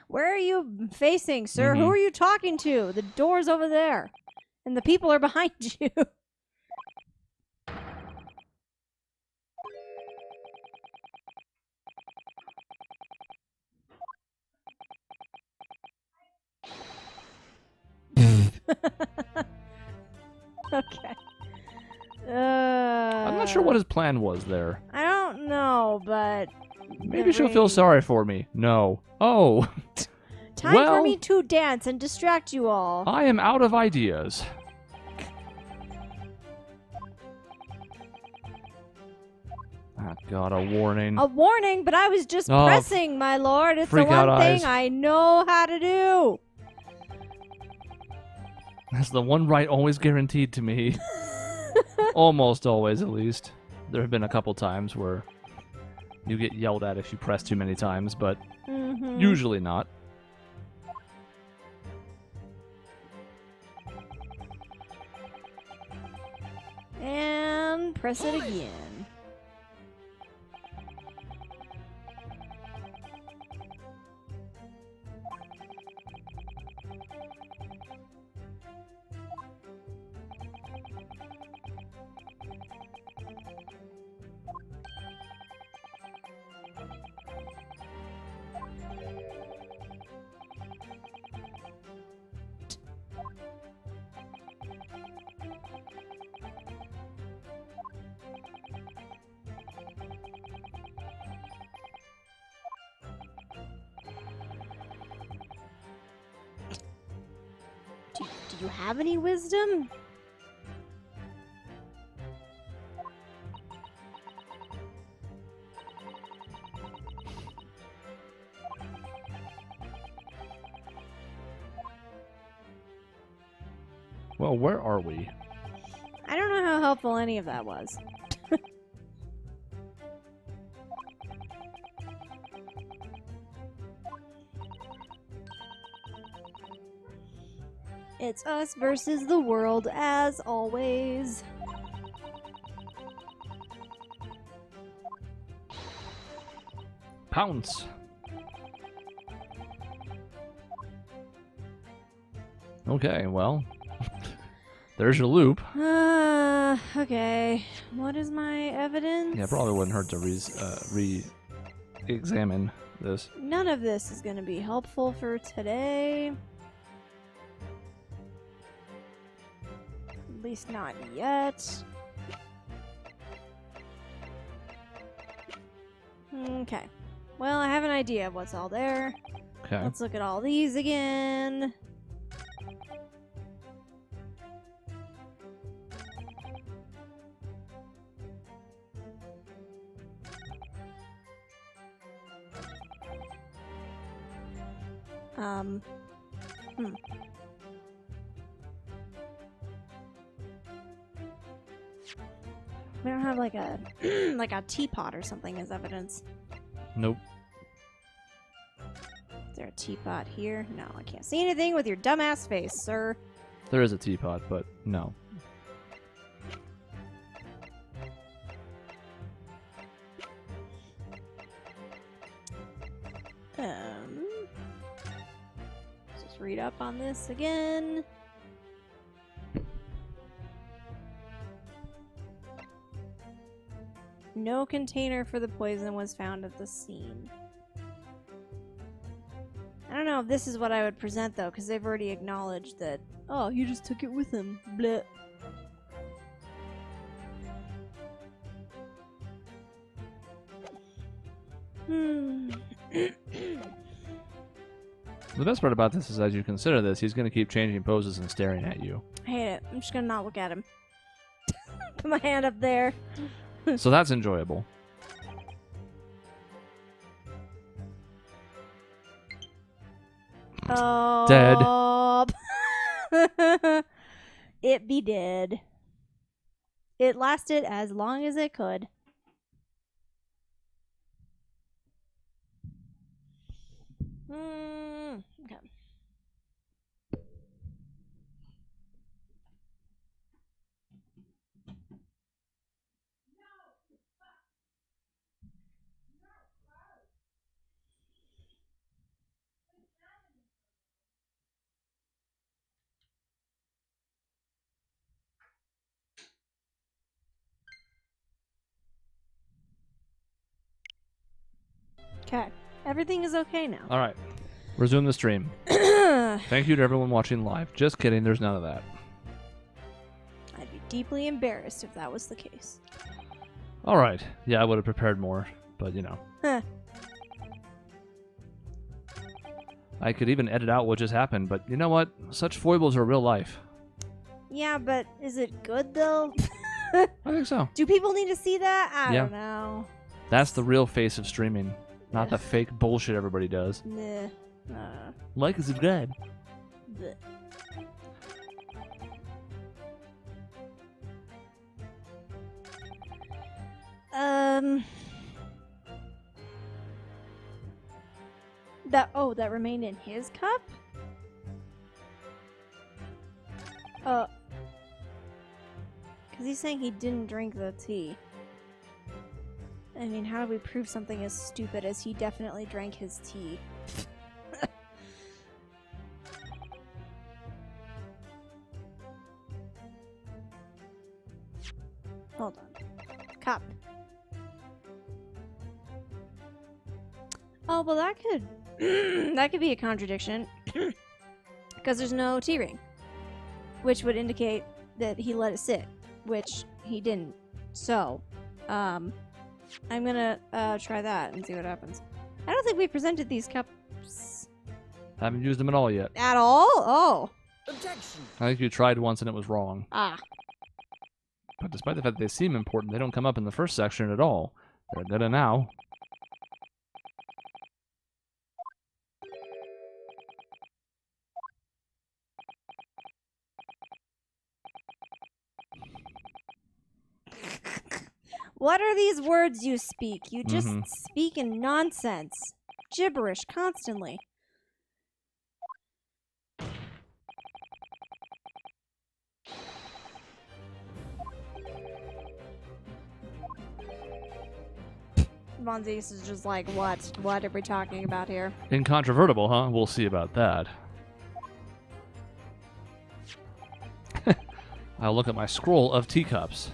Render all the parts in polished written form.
Where are you facing, sir? Who are you talking to? The door's over there. And the people are behind you. Okay. I'm not sure what his plan was there. I don't know, but... Maybe she'll feel sorry for me. No. Oh. Time for me to dance and distract you all. I am out of ideas. Oh, God, a warning. A warning, but I was just pressing, my lord. It's the one thing I know how to do. That's the one right always guaranteed to me. Almost always, at least. There have been a couple times where you get yelled at if you press too many times, but usually not. And press it again. Do you have any wisdom? Well, where are we? I don't know how helpful any of that was. It's us versus the world, as always. Pounce. Okay, well, there's your loop. Okay. What is my evidence? Yeah, probably wouldn't hurt to re-examine this. None of this is going to be helpful for today. At least not yet. Okay. Well, I have an idea of what's all there. Okay. Let's look at all these again. We don't have like a like a teapot or something as evidence. Nope. Is there a teapot here? No, I can't see anything with your dumbass face, sir. There is a teapot, but no. Let's just read up on this again. No container for the poison was found at the scene. I don't know if this is what I would present, though, because they've already acknowledged that, oh, you just took it with him. Bleh. The best part about this is as you consider this, he's going to keep changing poses and staring at you. I hate it. I'm just going to not look at him. Put my hand up there. So that's enjoyable. Oh. Dead. It be dead. It lasted as long as it could. Okay. Okay. Everything is okay now. All right. Resume the stream. Thank you to everyone watching live. Just kidding. There's none of that. I'd be deeply embarrassed if that was the case. All right. Yeah, I would have prepared more, but you know. Huh. I could even edit out what just happened, but you know what? Such foibles are real life. Yeah, but is it good though? I think so. Do people need to see that? I Yeah. don't know. That's the real face of streaming, not the fake bullshit everybody does. Nah. Like and subscribe. Bleh. That remained in his cup? Because he's saying he didn't drink the tea. I mean, how do we prove something as stupid as he definitely drank his tea? Hold on. Cup. Oh, well that could that could be a contradiction because there's no tea ring, which would indicate that he let it sit, which he didn't. So, I'm gonna try that and see what happens. I don't think we presented these cups Haven't used them at all yet. at all. Oh, Objection. I think you tried once and it was wrong. ah, But despite the fact that they seem important, they don't come up in the first section at all. They're gonna now. what are these words you speak? You just Mhm. speak in nonsense, gibberish constantly. Monzese is just like, what? What are we talking about here? Incontrovertible, huh? We'll see about that. I'll look at my scroll of teacups.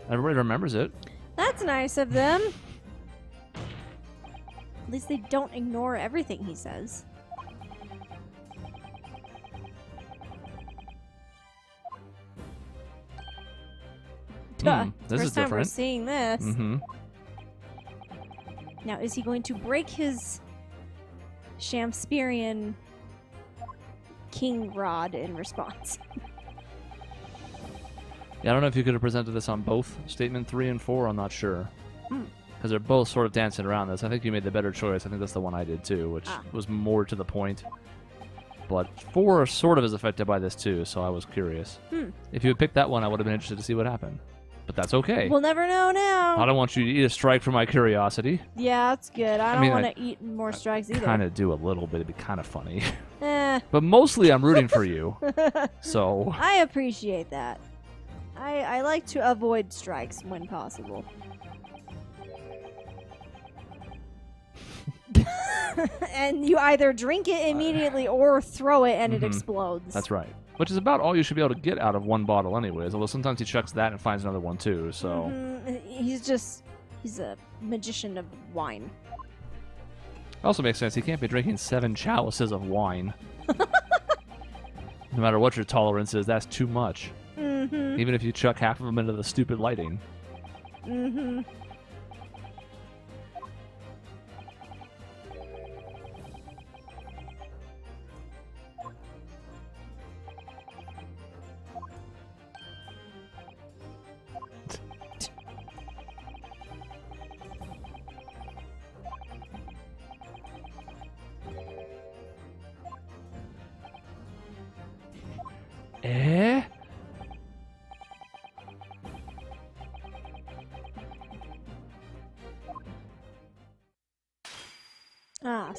Everybody remembers it. That's nice of them. At least they don't ignore everything he says. Duh. It's the This is first time we're different. seeing this. Mm-hmm. Now, is he going to break his Shakespearean king rod in response? Yeah, I don't know if you could have presented this on both Statement 3 and 4. I'm not sure. Because they're both sort of dancing around this. I think you made the better choice. I think that's the one I did too, which was more to the point. But 4 sort of is affected by this too, so I was curious. If you had picked that one, I would have been interested to see what happened. But that's okay. We'll never know now. I don't want you to eat a strike for my curiosity. Yeah, that's good. I don't mean, want to eat more strikes either. Kind of do a little bit. It'd be kind of funny. Eh, But mostly I'm rooting for you. So, I appreciate that. I like to avoid strikes when possible. And you either drink it immediately or throw it and it explodes. that's right. Which is about all you should be able to get out of one bottle anyways. Although sometimes he chucks that and finds another one too, so... He's a magician of wine. Also makes sense. He can't be drinking 7 chalices of wine. No matter what your tolerance is, that's too much. Even if you chuck half of them into the stupid lighting. Eh?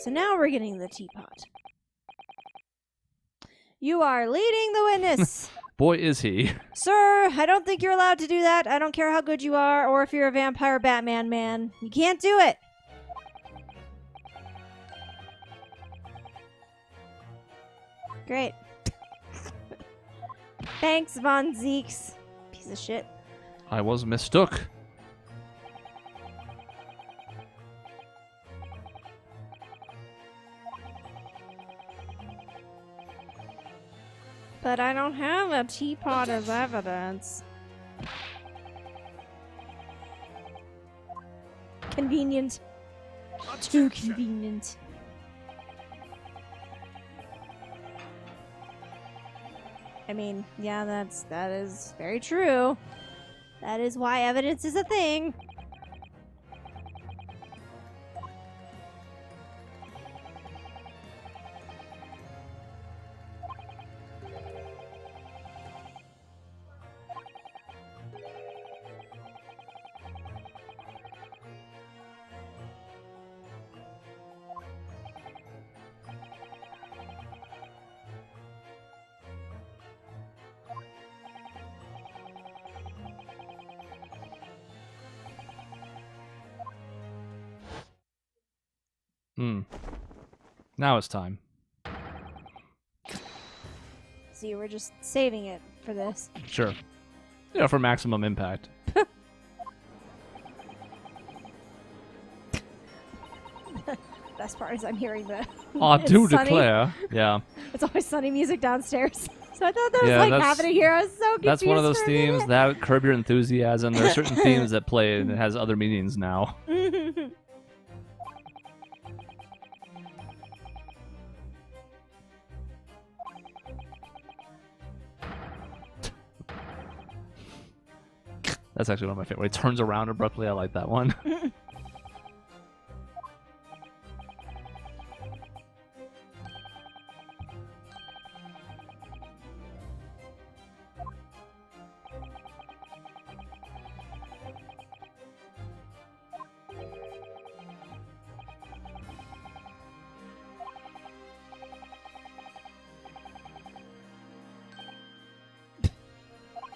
So now we're getting the teapot. You are leading the witness. Boy, is he. Sir, I don't think you're allowed to do that. I don't care how good you are or if you're a vampire Batman man. You can't do it. Great. Thanks, Von Zeeks. Piece of shit. I was mistook. But I don't have a teapot as evidence. Convenient. Too convenient. I mean, yeah, that is very true. That is why evidence is a thing. Now it's time. See, we're just saving it for this. Sure. You know, for maximum impact. Best part is I'm hearing the I it's do sunny. declare. Yeah. It's always sunny music downstairs. So I thought that was Yeah, like that's- happening here. I was so confused. That's one of those for a themes minute. that Curb Your Enthusiasm. There are certain themes that play and it has other meanings now. That's actually one of my favorite. When he turns around abruptly, I like that one.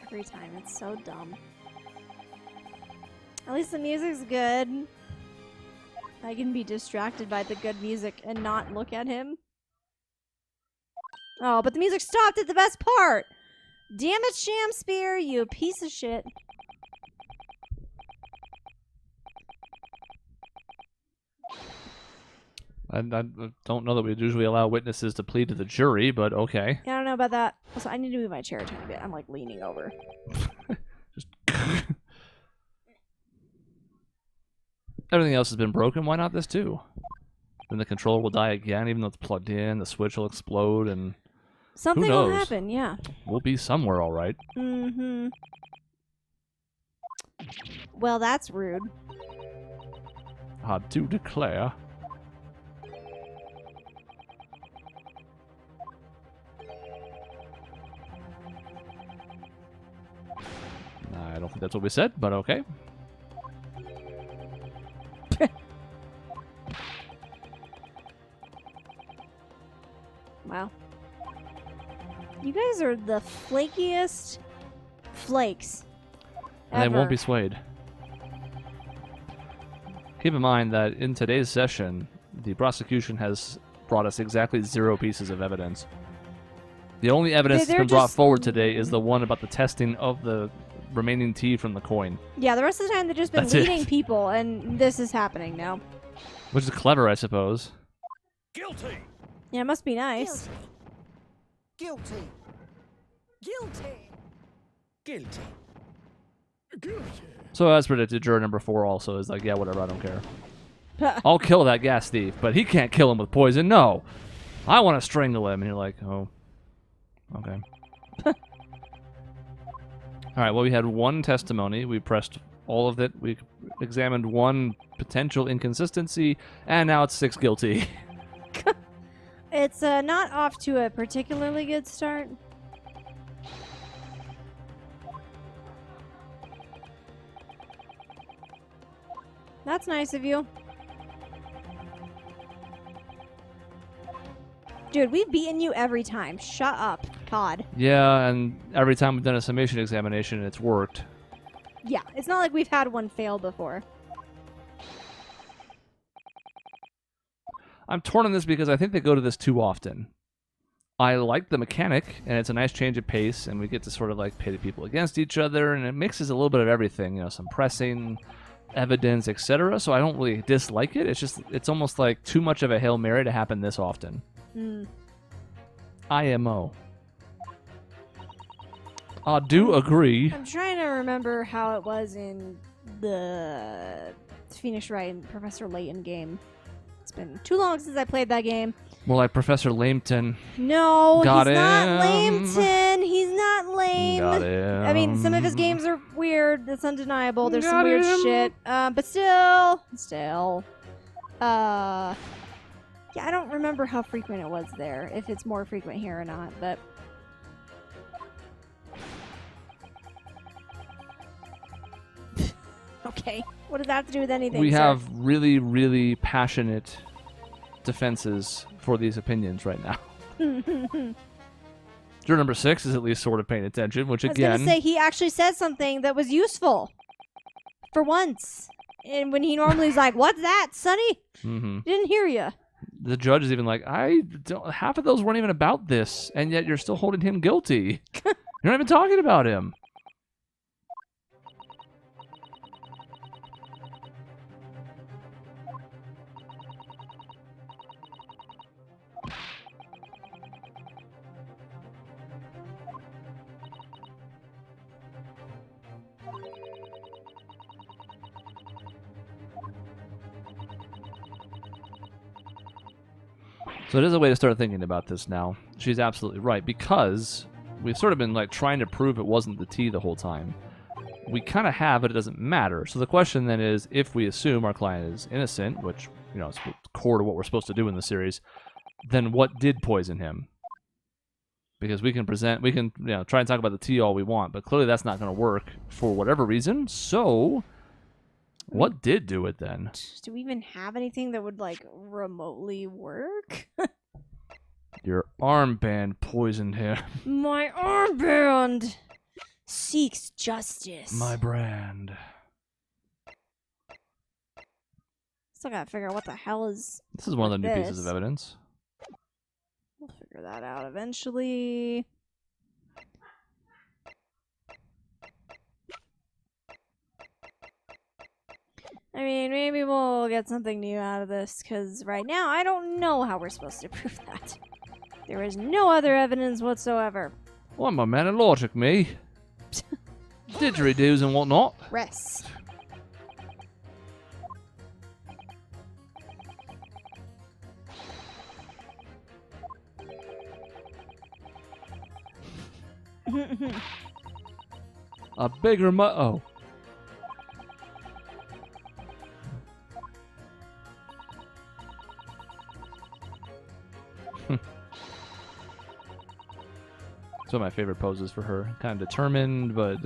Every time. It's so dumb. At least the music's good. I can be distracted by the good music and not look at him. Oh, but the music stopped at the best part! Damn it, Shamspear, you piece of shit. I don't know that we'd usually allow witnesses to plead to the jury, but okay. Yeah, I don't know about that. Also, I need to move my chair a tiny bit. I'm like leaning over. Just everything else has been broken. Why not this too? Then the controller will die again, even though it's plugged in. The switch will explode, and Something will knows? happen, yeah. we'll be somewhere, all right. Mm-hmm. Well, that's rude. I do declare. I don't think that's what we said, but okay. Wow. You guys are the flakiest flakes And they won't ever. be swayed. Keep in mind that in today's session, the prosecution has brought us exactly 0 pieces of evidence. The only evidence that's They're been brought just- forward today is the one about the testing of the remaining tea from the coin, Yeah, the rest of the time they've just been That's it. leading people, and this is happening now. which is clever, I suppose. Guilty! Yeah, it must be nice. Guilty. Guilty. Guilty. Guilty. So as predicted, juror number 4 also is like, yeah, whatever, I don't care. I'll kill that gas thief, but he can't kill him with poison. No, I want to strangle him. And you're like, oh, okay. All right. Well, we had one testimony. We pressed all of it. We examined one potential inconsistency, and now it's 6 guilty. It's not off to a particularly good start. That's nice of you. Dude, we've beaten you every time. Shut up, Todd. Yeah, and every time we've done a summation examination, it's worked. Yeah, it's not like we've had one fail before. I'm torn on this because I think they go to this too often. I like the mechanic, and it's a nice change of pace, and we get to sort of like pit people against each other, and it mixes a little bit of everything, you know, some pressing, evidence, etc. So I don't really dislike it. It's just, it's almost like too much of a Hail Mary to happen this often. IMO. I do agree. I'm trying to remember how it was in the Phoenix Wright and Professor Layton game. It's been too long since I played that game. Well, like Professor Lampton. No, Got he's not him. Lampton. He's not lame. Got him. I mean, some of his games are weird. That's undeniable. There's some Got weird him. shit. But still. Yeah, I don't remember how frequent it was there. If it's more frequent here or not, but. Okay. What does that have to do with anything? We sir? have really, really passionate defenses for these opinions right now. Juror number 6 is at least sort of paying attention, which I was again, gonna say he actually said something that was useful for once, and when he normally is like, "What's that, Sonny? Didn't hear you." the judge is even like, half of those weren't even about this, and yet you're still holding him guilty. You're not even talking about him. So it is a way to start thinking about this now. She's absolutely right, because we've sort of been like trying to prove it wasn't the T the whole time. We kind of have, but it doesn't matter. So the question then is, if we assume our client is innocent, which, you know, is core to what we're supposed to do in the series, then what did poison him? Because we can you know, try and talk about the T all we want, but clearly that's not going to work for whatever reason. So what did do it then? Do we even have anything that would like remotely work? Your armband poisoned him. My armband seeks justice. My brand. Still gotta figure out what the hell is. This is one of the new this. pieces of evidence. We'll figure that out eventually. I mean, maybe we'll get something new out of this, because right now I don't know how we're supposed to prove that. There is no other evidence whatsoever. Well, I'm a man of logic, me. Didgeridoos and whatnot. Rest. A bigger oh. It's one of my favorite poses for her. Kind of determined, but...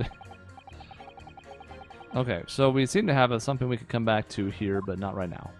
Okay, so we seem to have something we could come back to here, but not right now.